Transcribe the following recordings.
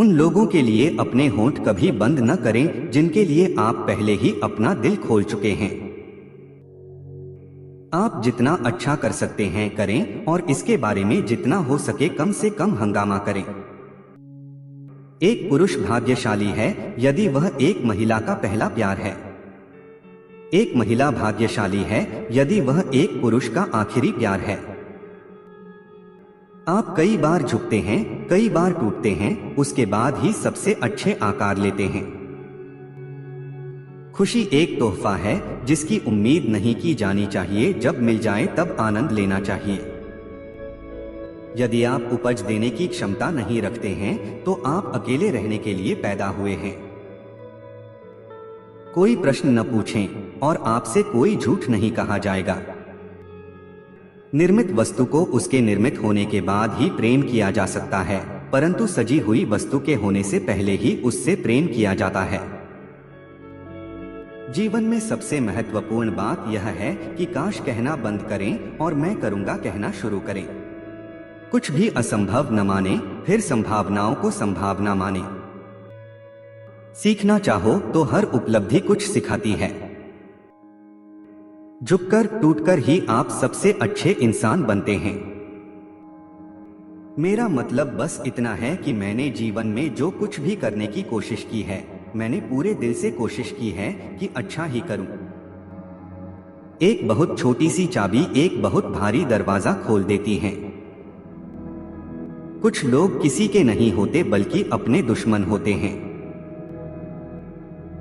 उन लोगों के लिए अपने होंठ कभी बंद न करें जिनके लिए आप पहले ही अपना दिल खोल चुके हैं। आप जितना अच्छा कर सकते हैं करें और इसके बारे में जितना हो सके कम से कम हंगामा करें। एक पुरुष भाग्यशाली है यदि वह एक महिला का पहला प्यार है। एक महिला भाग्यशाली है यदि वह एक पुरुष का आखिरी प्यार है। आप कई बार झुकते हैं, कई बार टूटते हैं, उसके बाद ही सबसे अच्छे आकार लेते हैं। खुशी एक तोहफा है जिसकी उम्मीद नहीं की जानी चाहिए, जब मिल जाए तब आनंद लेना चाहिए। यदि आप उपज देने की क्षमता नहीं रखते हैं तो आप अकेले रहने के लिए पैदा हुए हैं। कोई प्रश्न न पूछें और आपसे कोई झूठ नहीं कहा जाएगा। निर्मित वस्तु को उसके निर्मित होने के बाद ही प्रेम किया जा सकता है, परंतु सजी हुई वस्तु के होने से पहले ही उससे प्रेम किया जाता है। जीवन में सबसे महत्वपूर्ण बात यह है कि काश कहना बंद करें और मैं करूंगा कहना शुरू करें। कुछ भी असंभव न माने, फिर संभावनाओं को संभावना माने। सीखना चाहो तो हर उपलब्धि कुछ सिखाती है। झुककर टूटकर ही आप सबसे अच्छे इंसान बनते हैं। मेरा मतलब बस इतना है कि मैंने जीवन में जो कुछ भी करने की कोशिश की है, मैंने पूरे दिल से कोशिश की है कि अच्छा ही करूं। एक बहुत छोटी सी चाबी एक बहुत भारी दरवाजा खोल देती है। कुछ लोग किसी के नहीं होते बल्कि अपने दुश्मन होते हैं।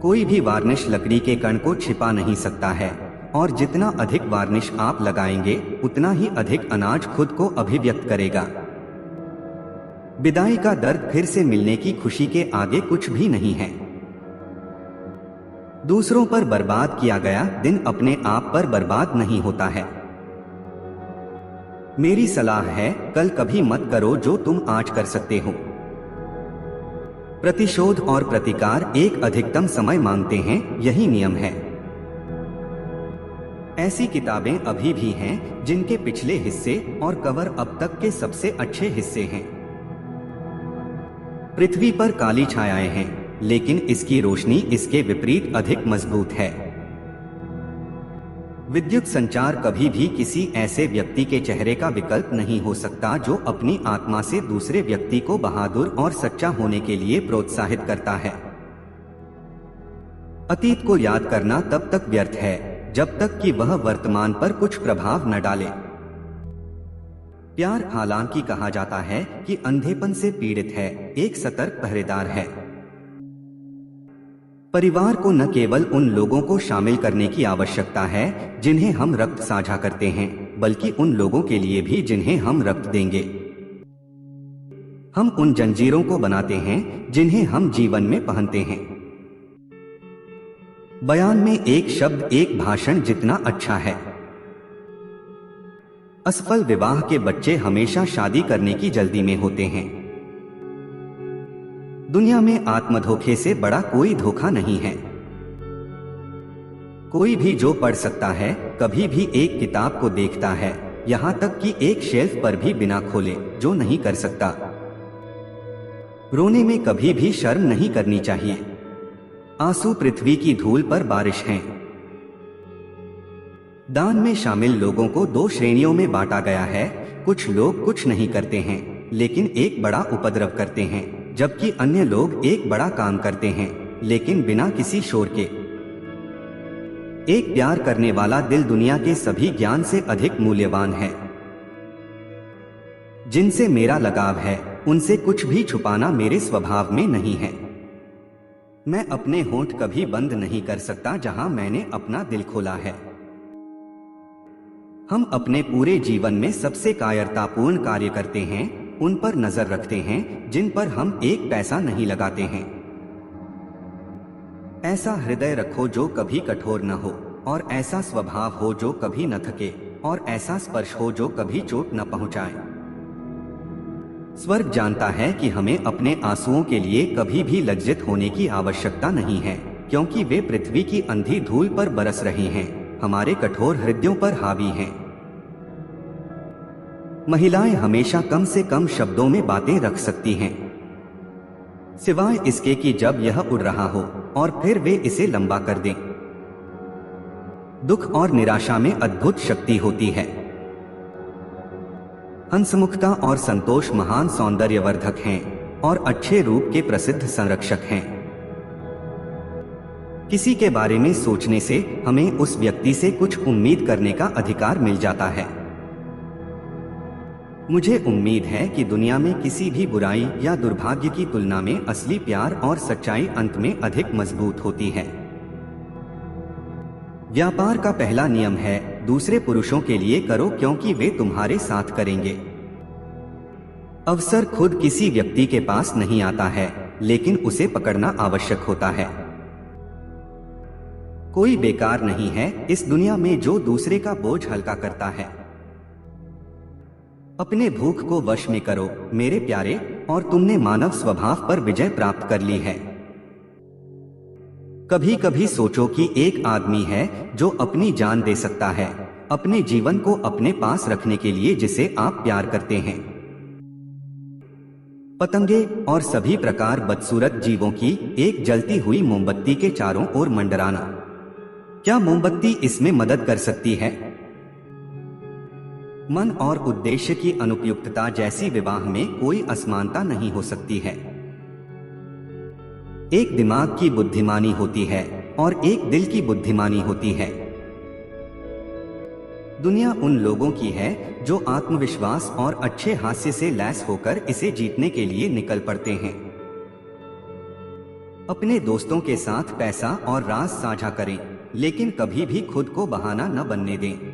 कोई भी वार्निश लकड़ी के कण को छिपा नहीं सकता है, और जितना अधिक वार्निश आप लगाएंगे उतना ही अधिक अनाज खुद को अभिव्यक्त करेगा। विदाई का दर्द फिर से मिलने की खुशी के आगे कुछ भी नहीं है। दूसरों पर बर्बाद किया गया दिन अपने आप पर बर्बाद नहीं होता है। मेरी सलाह है, कल कभी मत करो जो तुम आज कर सकते हो। प्रतिशोध और प्रतिकार एक अधिकतम समय मांगते हैं, यही नियम है। ऐसी किताबें अभी भी हैं जिनके पिछले हिस्से और कवर अब तक के सबसे अच्छे हिस्से हैं। पृथ्वी पर काली छायाएं हैं, लेकिन इसकी रोशनी इसके विपरीत अधिक मजबूत है। विद्युत संचार कभी भी किसी ऐसे व्यक्ति के चेहरे का विकल्प नहीं हो सकता जो अपनी आत्मा से दूसरे व्यक्ति को बहादुर और सच्चा होने के लिए प्रोत्साहित करता है। अतीत को याद करना तब तक व्यर्थ है जब तक कि वह वर्तमान पर कुछ प्रभाव न डाले। प्यार हालांकि कहा जाता है कि अंधेपन से पीड़ित है, एक सतर्क पहरेदार है। परिवार को न केवल उन लोगों को शामिल करने की आवश्यकता है जिन्हें हम रक्त साझा करते हैं, बल्कि उन लोगों के लिए भी जिन्हें हम रक्त देंगे। हम उन जंजीरों को बनाते हैं जिन्हें हम जीवन में पहनते हैं। बयान में एक शब्द एक भाषण जितना अच्छा है। असफल विवाह के बच्चे हमेशा शादी करने की जल्दी में होते हैं। दुनिया में आत्मधोखे से बड़ा कोई धोखा नहीं है। कोई भी जो पढ़ सकता है कभी भी एक किताब को देखता है, यहां तक कि एक शेल्फ पर भी बिना खोले, जो नहीं कर सकता। रोने में कभी भी शर्म नहीं करनी चाहिए। आंसू पृथ्वी की धूल पर बारिश हैं। दान में शामिल लोगों को दो श्रेणियों में बांटा गया है। कुछ लोग कुछ नहीं करते हैं लेकिन एक बड़ा उपद्रव करते हैं, जबकि अन्य लोग एक बड़ा काम करते हैं लेकिन बिना किसी शोर के। एक प्यार करने वाला दिल दुनिया के सभी ज्ञान से अधिक मूल्यवान है। जिनसे मेरा लगाव है उनसे कुछ भी छुपाना मेरे स्वभाव में नहीं है। मैं अपने होंठ कभी बंद नहीं कर सकता जहां मैंने अपना दिल खोला है। हम अपने पूरे जीवन में सबसे कायरतापूर्ण कार्य करते हैं, उन पर नजर रखते हैं जिन पर हम एक पैसा नहीं लगाते हैं। ऐसा हृदय रखो जो कभी कठोर न हो, और ऐसा स्वभाव हो जो कभी न थके, और ऐसा स्पर्श हो जो कभी चोट न पहुंचाए। स्वर्ग जानता है कि हमें अपने आंसुओं के लिए कभी भी लज्जित होने की आवश्यकता नहीं है, क्योंकि वे पृथ्वी की अंधी धूल पर बरस रही हैं, हमारे कठोर हृदयों पर हावी हैं। महिलाएं हमेशा कम से कम शब्दों में बातें रख सकती हैं। सिवाय इसके कि जब यह उड़ रहा हो और फिर वे इसे लंबा कर दें। दुख और निराशा में अद्भुत शक्ति होती है। हंसमुखता और संतोष महान सौंदर्यवर्धक हैं और अच्छे रूप के प्रसिद्ध संरक्षक हैं। किसी के बारे में सोचने से हमें उस व्यक्ति से कुछ उम्मीद करने का अधिकार मिल जाता है। मुझे उम्मीद है कि दुनिया में किसी भी बुराई या दुर्भाग्य की तुलना में असली प्यार और सच्चाई अंत में अधिक मजबूत होती है। व्यापार का पहला नियम है, दूसरे पुरुषों के लिए करो क्योंकि वे तुम्हारे साथ करेंगे। अवसर खुद किसी व्यक्ति के पास नहीं आता है, लेकिन उसे पकड़ना आवश्यक होता है। कोई बेकार नहीं है इस दुनिया में जो दूसरे का बोझ हल्का करता है। अपने भूख को वश में करो मेरे प्यारे, और तुमने मानव स्वभाव पर विजय प्राप्त कर ली है। कभी कभी सोचो कि एक आदमी है जो अपनी जान दे सकता है अपने जीवन को अपने पास रखने के लिए जिसे आप प्यार करते हैं। पतंगे और सभी प्रकार बदसूरत जीवों की एक जलती हुई मोमबत्ती के चारों ओर मंडराना, क्या मोमबत्ती इसमें मदद कर सकती है? मन और उद्देश्य की अनुपयुक्तता जैसी विवाह में कोई असमानता नहीं हो सकती है। एक दिमाग की बुद्धिमानी होती है और एक दिल की बुद्धिमानी होती है। दुनिया उन लोगों की है जो आत्मविश्वास और अच्छे हास्य से लैस होकर इसे जीतने के लिए निकल पड़ते हैं। अपने दोस्तों के साथ पैसा और राज साझा करें, लेकिन कभी भी खुद को बहाना न बनने दें।